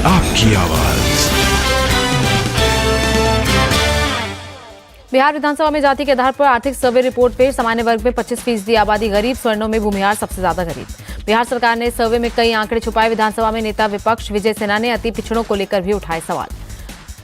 आपकी आवाज। बिहार विधानसभा में जाति के आधार पर आर्थिक सर्वे रिपोर्ट पेश। सामान्य वर्ग में 25% आबादी गरीब, स्वर्णों में भूमिहार सबसे ज्यादा गरीब। बिहार सरकार ने सर्वे में कई आंकड़े छुपाए। विधानसभा में नेता विपक्ष विजय सिन्हा ने अति पिछड़ों को लेकर भी उठाए सवाल।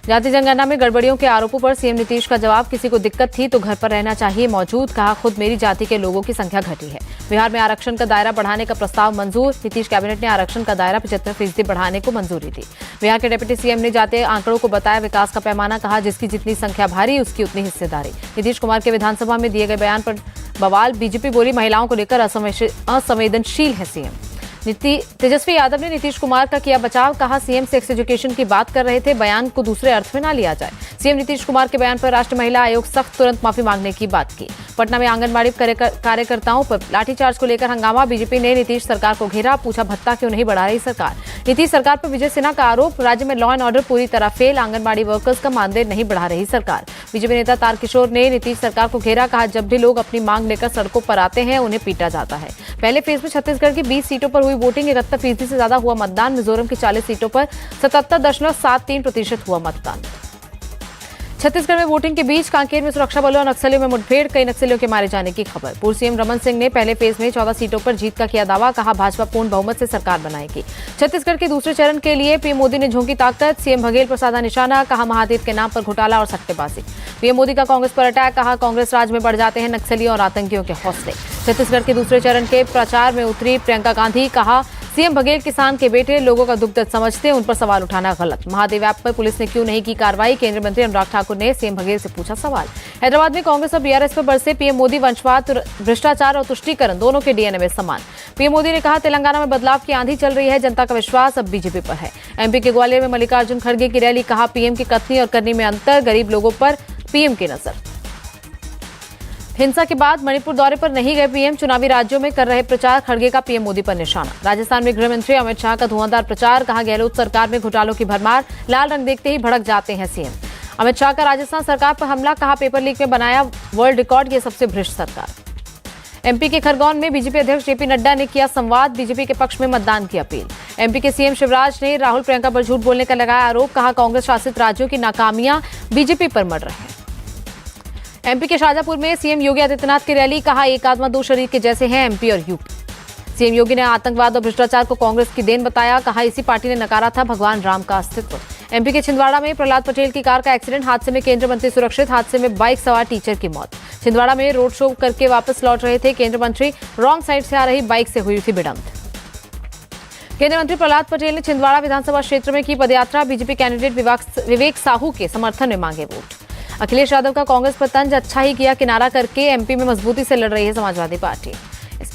जाति जनगणना में गड़बड़ियों के आरोपों पर सीएम नीतीश का जवाब, किसी को दिक्कत थी तो घर पर रहना चाहिए मौजूद, कहा खुद मेरी जाति के लोगों की संख्या घटी है। बिहार में आरक्षण का दायरा बढ़ाने का प्रस्ताव मंजूर। नीतीश कैबिनेट ने आरक्षण का दायरा 75% बढ़ाने को मंजूरी दी। बिहार के डिप्टी सीएम ने जातीय आंकड़ों को बताया विकास का पैमाना, कहा जिसकी जितनी संख्या भारी उसकी उतनी हिस्सेदारी। नीतीश कुमार के विधानसभा में दिए गए बयान पर बवाल, बीजेपी बोली महिलाओं को लेकर असंवेदनशील है सीएम। तेजस्वी यादव ने नीतीश कुमार का किया बचाव, कहा सीएम सेक्स एजुकेशन की बात कर रहे थे, बयान को दूसरे अर्थ में ना लिया जाए। सीएम नीतीश कुमार के बयान पर राष्ट्रीय महिला आयोग सख्त तुरंत माफी मांगने की बात की। पटना में आंगनबाड़ी कार्यकर्ताओं पर लाठीचार्ज को लेकर हंगामा, बीजेपी ने नीतीश सरकार को घेरा, पूछा भत्ता क्यों नहीं बढ़ा रही सरकार। नीतीश सरकार पर विजय सिन्हा का आरोप, राज्य में लॉ एंड ऑर्डर पूरी तरह फेल, आंगनबाड़ी वर्कर्स का मानदेय नहीं बढ़ा रही सरकार। बीजेपी नेता तारकिशोर ने नीतीश सरकार को घेरा, कहा जब भी लोग अपनी मांग लेकर सड़कों पर आते हैं उन्हें पीटा जाता है। पहले फेज में छत्तीसगढ़ की 20 सीटों पर हुई वोटिंग, 71% से ज्यादा हुआ मतदान। मिजोरम की 40 सीटों पर 77.73% हुआ मतदान। छत्तीसगढ़ में वोटिंग के बीच कांकेर में सुरक्षा बलों और नक्सलियों में मुठभेड़, कई नक्सलियों के मारे जाने की खबर। पूर्व सीएम रमन सिंह ने पहले फेज में 14 सीटों पर जीत का किया दावा, कहा भाजपा पूर्ण बहुमत से सरकार बनाएगी। छत्तीसगढ़ के दूसरे चरण के लिए पीएम मोदी ने झोंकी ताकत, सीएम बघेल पर साधा निशाना, कहा महादेव के नाम पर घोटाला और सट्टेबाजी। पीएम मोदी का कांग्रेस पर अटैक, कहा कांग्रेस राज में बढ़ जाते हैं नक्सलियों और आतंकियों के हौसले। छत्तीसगढ़ के दूसरे चरण के प्रचार में उतरी प्रियंका गांधी, कहा सीएम बघेल किसान के बेटे, लोगों का दुख दर्द समझते हैं, उन पर सवाल उठाना गलत। महादेव ऐप पर पुलिस ने क्यों नहीं की कार्रवाई, केंद्रीय मंत्री अनुराग ठाकुर ने सीएम बघेल से पूछा सवाल। हैदराबाद में कांग्रेस और बीआरएस पर बरसे पीएम मोदी, वंशवाद, भ्रष्टाचार और तुष्टीकरण दोनों के डीएनए में समान। पीएम मोदी ने कहा तेलंगाना में बदलाव की आंधी चल रही है, जनता का विश्वास अब बीजेपी पर है। एमपी के ग्वालियर में मल्लिकार्जुन खड़गे की रैली, कहा पीएम की कथनी और करनी में अंतर, गरीब लोगों पर पीएम की नजर। हिंसा के बाद मणिपुर दौरे पर नहीं गए पीएम, चुनावी राज्यों में कर रहे प्रचार, खड़गे का पीएम मोदी पर निशाना। राजस्थान में गृह मंत्री अमित शाह का धुआंधार प्रचार, कहा गहलोत सरकार में घोटालों की भरमार, लाल रंग देखते ही भड़क जाते हैं सीएम। अमित शाह का राजस्थान सरकार पर हमला, कहा पेपर लीक में बनाया वर्ल्ड रिकॉर्ड, ये सबसे भ्रष्ट सरकार। एमपी के खरगोन में बीजेपी अध्यक्ष जेपी नड्डा ने किया संवाद, बीजेपी के पक्ष में मतदान की अपील। एमपी के सीएम शिवराज ने राहुल प्रियंका पर झूठ बोलने का लगाया आरोप, कहा कांग्रेस शासित राज्यों की नाकामियां बीजेपी पर मर रहे हैं। एमपी के शाजापुर में सीएम योगी आदित्यनाथ की रैली, कहा एक आत्मा दो शरीर के जैसे हैं एमपी और यूपी। सीएम योगी ने आतंकवाद और भ्रष्टाचार को कांग्रेस की देन बताया, कहा इसी पार्टी ने नकारा था भगवान राम का अस्तित्व। एमपी के छिंदवाड़ा में प्रहलाद पटेल की कार का एक्सीडेंट, हादसे में केंद्रीय मंत्री सुरक्षित, हादसे में बाइक सवार टीचर की मौत। छिंदवाड़ा में रोड शो करके वापस लौट रहे थे केंद्रीय मंत्री, रॉन्ग साइड से आ रही बाइक से हुई थी भिड़ंत। केंद्रीय मंत्री प्रहलाद पटेल ने छिंदवाड़ा विधानसभा क्षेत्र में की पदयात्रा, बीजेपी कैंडिडेट विवेक साहू के समर्थन में मांगे वोट। अखिलेश यादव का कांग्रेस पर तंज, अच्छा ही किया किनारा करके एमपी में मजबूती से लड़ रही है Samajwadi party.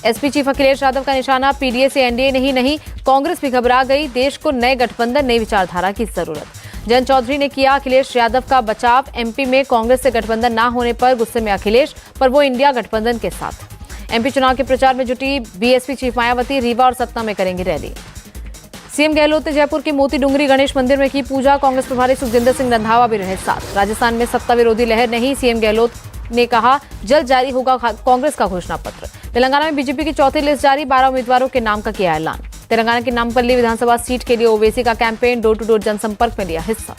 SP chief Akhilesh Yadav का निशाना, पीडीए से एनडीए नहीं, कांग्रेस भी घबरा गई, देश को नए गठबंधन नई विचारधारा की जरूरत। जयंत चौधरी ने किया अखिलेश यादव का बचाव, एमपी में कांग्रेस से गठबंधन न होने पर गुस्से में अखिलेश, पर वो इंडिया गठबंधन के साथ। एमपी चुनाव के प्रचार में जुटी बीएसपी चीफ मायावती, रीवा और सतना में करेंगी रैली। सीएम गहलोत ने जयपुर के मोती डूंगरी गणेश मंदिर में की पूजा, कांग्रेस प्रभारी सुखजिंदर सिंह रंधावा भी रहे साथ। राजस्थान में सत्ता विरोधी लहर नहीं, सीएम गहलोत ने कहा जल्द जारी होगा कांग्रेस का घोषणा पत्र। तेलंगाना में बीजेपी की चौथी लिस्ट जारी, 12 उम्मीदवारों के नाम का किया ऐलान। तेलंगाना की नामपल्ली विधानसभा सीट के लिए ओवैसी का कैंपेन, डोर टू डोर जनसंपर्क में लिया हिस्सा।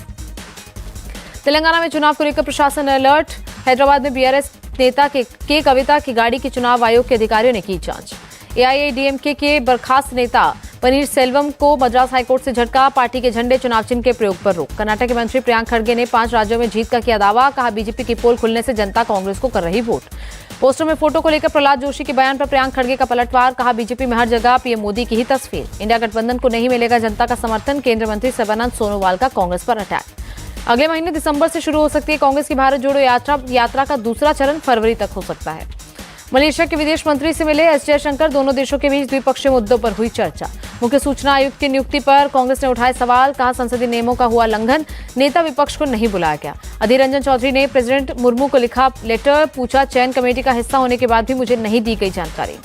तेलंगाना में चुनाव को लेकर प्रशासन अलर्ट, हैदराबाद में बीआरएस नेता के कविता की गाड़ी की चुनाव आयोग के अधिकारियों ने की जांच। एआईएडीएमके के बर्खास्त नेता पनीर सेल्वम को मद्रास हाईकोर्ट से झटका, पार्टी के झंडे चुनाव चिन्ह के प्रयोग पर रोक। कर्नाटक के मंत्री प्रियांक खड़गे ने 5 राज्यों में जीत का किया दावा, कहा बीजेपी की पोल खुलने से जनता कांग्रेस को कर रही वोट। पोस्टर में फोटो को लेकर प्रहलाद जोशी के बयान पर प्रियांक खड़गे का पलटवार, कहा बीजेपी में हर जगह पीएम मोदी की ही तस्वीर, इंडिया गठबंधन को नहीं मिलेगा जनता का समर्थन। केंद्रीय मंत्री सर्बानंद सोनोवाल का कांग्रेस पर अटैक। अगले महीने दिसंबर से शुरू हो सकती है कांग्रेस की भारत जोड़ो यात्रा का दूसरा चरण फरवरी तक हो सकता है। मलेशिया के विदेश मंत्री से मिले एस जयशंकर, दोनों देशों के बीच द्विपक्षीय मुद्दों पर हुई चर्चा। मुख्य सूचना आयुक्त की नियुक्ति पर कांग्रेस ने उठाए सवाल, कहा संसदीय नियमों का हुआ उल्लंघन, नेता विपक्ष को नहीं बुलाया गया। अधीर रंजन चौधरी ने प्रेसिडेंट मुर्मू को लिखा लेटर, पूछा चयन कमेटी का हिस्सा होने के बाद भी मुझे नहीं दी गई जानकारी।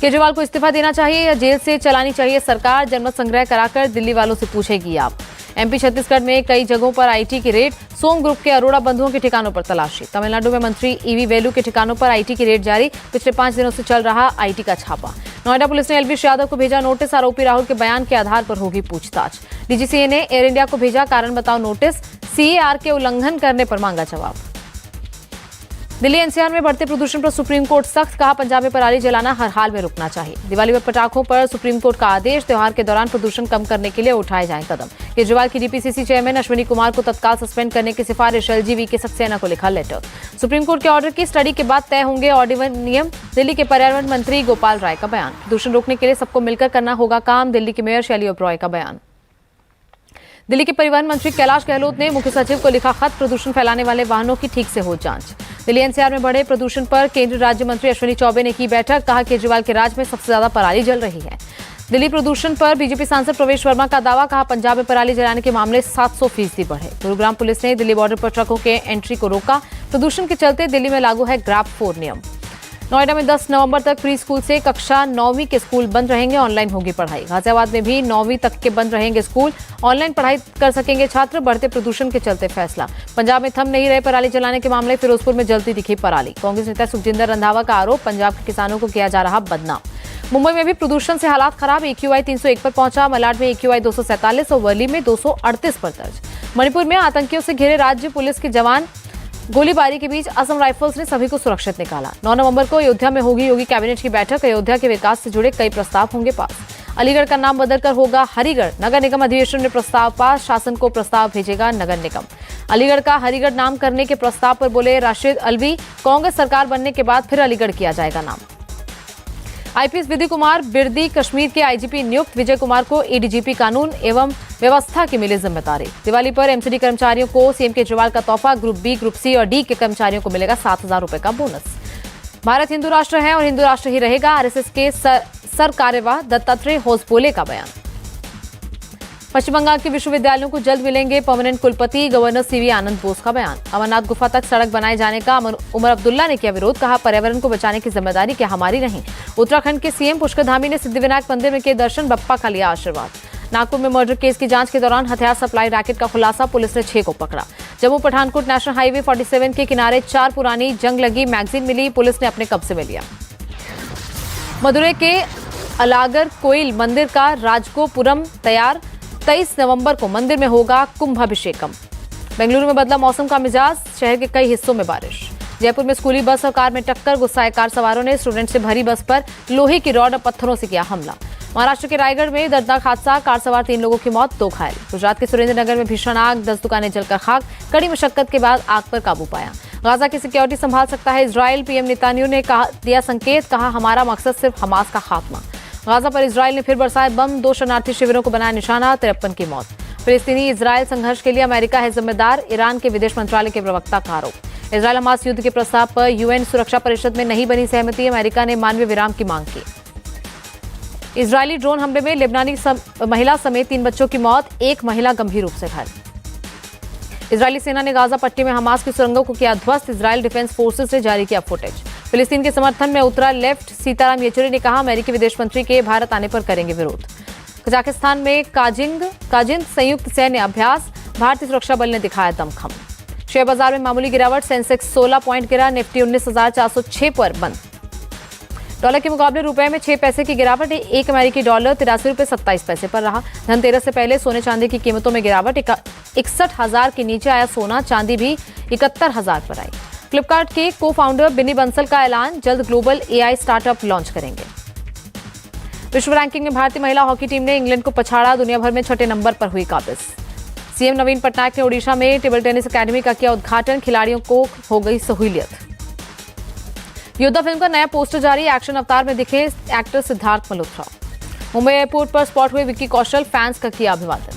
केजरीवाल को इस्तीफा देना चाहिए या जेल से चलानी चाहिए सरकार, जनमत संग्रह कराकर दिल्ली वालों से पूछेगी आप। एमपी छत्तीसगढ़ में कई जगहों पर आईटी की रेड, सोम ग्रुप के अरोड़ा बंधुओं के ठिकानों पर तलाशी। तमिलनाडु में मंत्री ईवी वेलू के ठिकानों पर आईटी की रेड जारी, पिछले 5 दिनों से चल रहा आईटी का छापा। नोएडा पुलिस ने एलवीश यादव को भेजा नोटिस, आरोपी राहुल के बयान के आधार पर होगी पूछताछ। डीजीसीए ने एयर इंडिया को भेजा कारण बताओ नोटिस, सीएआर के उल्लंघन करने पर मांगा जवाब। दिल्ली एनसीआर में बढ़ते प्रदूषण पर सुप्रीम कोर्ट सख्त, कहा पंजाब में पराली जलाना हर हाल में रुकना चाहिए। दिवाली में पटाखों पर सुप्रीम कोर्ट का आदेश, त्योहार के दौरान प्रदूषण कम करने के लिए उठाए जाएं कदम। केजरीवाल की डीपीसीसी चेयरमैन अश्विनी कुमार को तत्काल सस्पेंड करने की सिफारिश, एलजीवी के सक्सेना को लिखा लेटर। सुप्रीम कोर्ट के ऑर्डर की स्टडी के बाद तय होंगे ऑर्डिनरी नियम, दिल्ली के पर्यावरण मंत्री गोपाल राय का बयान। प्रदूषण रोकने के लिए सबको मिलकर करना होगा काम, दिल्ली की मेयर शैली ओबरॉय का बयान। दिल्ली के परिवहन मंत्री कैलाश गहलोत ने मुख्य सचिव को लिखा खत, प्रदूषण फैलाने वाले वाहनों की ठीक से हो जांच। दिल्ली एनसीआर में बढ़े प्रदूषण पर केंद्रीय राज्य मंत्री अश्विनी चौबे ने की बैठक, कहा केजरीवाल के राज में सबसे ज्यादा पराली जल रही है। दिल्ली प्रदूषण पर बीजेपी सांसद प्रवेश वर्मा का दावा, कहा पंजाब में पराली जलाने के मामले 700% बढ़े। गुरुग्राम पुलिस ने दिल्ली बॉर्डर पर ट्रकों के एंट्री को रोका, प्रदूषण के चलते दिल्ली में लागू है ग्रैब 4 नियम। नोएडा में 10 नवंबर तक प्री स्कूल से कक्षा 9वीं के स्कूल बंद रहेंगे, ऑनलाइन होगी पढ़ाई। गाजियाबाद में भी 9वीं तक के बंद रहेंगे स्कूल, ऑनलाइन पढ़ाई कर सकेंगे छात्र, बढ़ते प्रदूषण के चलते फैसला। पंजाब में थम नहीं रहे पराली जलाने के मामले, फिरोजपुर में जलती दिखी पराली। कांग्रेस नेता सुखजिंदर रंधावा का आरोप, पंजाब के किसानों को किया जा रहा बदनाम। मुंबई में भी प्रदूषण से हालात खराब, AQI 301 पर पहुंचा, मलाड में AQI 247 और वर्ली में 238 पर दर्ज। मणिपुर में आतंकियों से घिरे राज्य पुलिस के जवान, गोलीबारी के बीच असम राइफल्स ने सभी को सुरक्षित निकाला। 9 नवंबर को अयोध्या में होगी योगी कैबिनेट की बैठक, अयोध्या के विकास से जुड़े कई प्रस्ताव होंगे पास। अलीगढ़ का नाम बदलकर होगा हरिगढ़, नगर निगम अधिवेशन में प्रस्ताव पास, शासन को प्रस्ताव भेजेगा नगर निगम। अलीगढ़ का हरिगढ़ नाम करने के प्रस्ताव पर बोले राशिद अलवी, कांग्रेस सरकार बनने के बाद फिर अलीगढ़ किया जाएगा नाम। आईपीएस विधि कुमार बिरदी कश्मीर के आईजीपी नियुक्त, विजय कुमार को एडीजीपी कानून एवं व्यवस्था की मिली जिम्मेदारी। दिवाली पर एमसीडी कर्मचारियों को सीएम केजरीवाल का तोहफा, ग्रुप बी, ग्रुप सी और डी के कर्मचारियों को मिलेगा 7,000 रुपए का बोनस। भारत हिंदू राष्ट्र है और हिंदू राष्ट्र ही रहेगा, आरएसएस के सर कार्यवाह दत्तात्रेय होसबोले का बयान। पश्चिम बंगाल के विश्वविद्यालयों को जल्द मिलेंगे परमानेंट कुलपति, गवर्नर सीवी आनंद बोस का बयान। अमरनाथ गुफा तक सड़क बनाए जाने का उमर अब्दुल्ला ने किया विरोध, कहा पर्यावरण को बचाने की जिम्मेदारी क्या हमारी नहीं। उत्तराखंड के सीएम पुष्कर धामी ने सिद्धिविनायक मंदिर में किए दर्शन, बप्पा का लिया आशीर्वाद। नागपुर में मर्डर केस की जांच के दौरान हथियार सप्लाई रैकेट का खुलासा, पुलिस ने 6 को पकड़ा। जम्मू पठानकोट नेशनल हाईवे 47 के किनारे 4 पुरानी जंग लगी मैगजीन मिली, पुलिस ने अपने कब्जे में लिया। मदुरै के अलागर कोइल मंदिर का राजगोपुरम तैयार, 23 नवंबर को मंदिर में होगा कुंभाभिषेकम। बेंगलुरु में बदला मौसम का मिजाज, शहर के कई हिस्सों में बारिश। जयपुर में स्कूली बस और कार में टक्कर, गुस्साए कार सवारों ने स्टूडेंट से भरी बस पर लोहे की रॉड और पत्थरों से किया हमला। महाराष्ट्र के रायगढ़ में दर्दनाक हादसा, कार सवार 3 लोगों की मौत, 2 घायल। गुजरात के सुरेंद्रनगर में भीषण आग, 10 दुकानें जलकर खाक, कड़ी मशक्कत के बाद आग पर काबू पाया। गाजा की सिक्योरिटी संभाल सकता है इजराइल, पीएम नेतान्याहू ने दिया संकेत, कहा हमारा मकसद सिर्फ हमास का खात्मा। गाजा पर इजराइल ने फिर बरसाए बम, 2 शरणार्थी शिविरों को बनाया निशाना, 53 की मौत। फिलिस्तीनी इजराइल संघर्ष के लिए अमेरिका है जिम्मेदार, ईरान के विदेश मंत्रालय के प्रवक्ता का आरोप। इजराइल हमास युद्ध के प्रस्ताव पर यूएन सुरक्षा परिषद में नहीं बनी सहमति, अमेरिका ने मानवीय विराम की मांग की। इजरायली ड्रोन हमले में लेबनानी महिला समेत 3 बच्चों की मौत, 1 महिला गंभीर रूप से घायल। इजरायली सेना ने गाजा पट्टी में हमास की सुरंगों को किया ध्वस्त, इजराइल डिफेंस फोर्सेस ने जारी किया फुटेज। फिलिस्तीन के समर्थन में उतरा लेफ्ट, सीताराम येचुरी ने कहा अमेरिकी विदेश मंत्री के भारत आने पर करेंगे विरोध। कजाकिस्तान में काजिंद संयुक्त सैन्य अभ्यास, भारतीय सुरक्षा बल ने दिखाया दमखम। शेयर बाजार में मामूली गिरावट, सेंसेक्स 16 पॉइंट गिरा, निफ्टी 19,406 पर बंद। डॉलर के मुकाबले रुपए में 6 पैसे की गिरावट, 1 अमेरिकी डॉलर 83 रुपये 27 पैसे पर रहा। धनतेरस से पहले सोने चांदी की कीमतों में गिरावट, 61,000 के नीचे आया सोना, चांदी भी 71,000 पर आई। फ्लिपकार्ट के को फाउंडर बिनी बंसल का ऐलान, जल्द ग्लोबल एआई स्टार्टअप लॉन्च करेंगे। विश्व रैंकिंग में भारतीय महिला हॉकी टीम ने इंग्लैंड को पछाड़ा, दुनिया भर में 6ठे नंबर पर हुई काबिज। सीएम नवीन पटनायक ने ओडिशा में टेबल टेनिस अकेडमी का किया उद्घाटन, खिलाड़ियों को हो गई सहूलियत। योद्धा फिल्म का नया पोस्टर जारी, एक्शन अवतार में दिखे एक्टर सिद्धार्थ मल्होत्रा। मुंबई एयरपोर्ट पर स्पॉट हुए विक्की कौशल, फैंस का किया अभिवादन।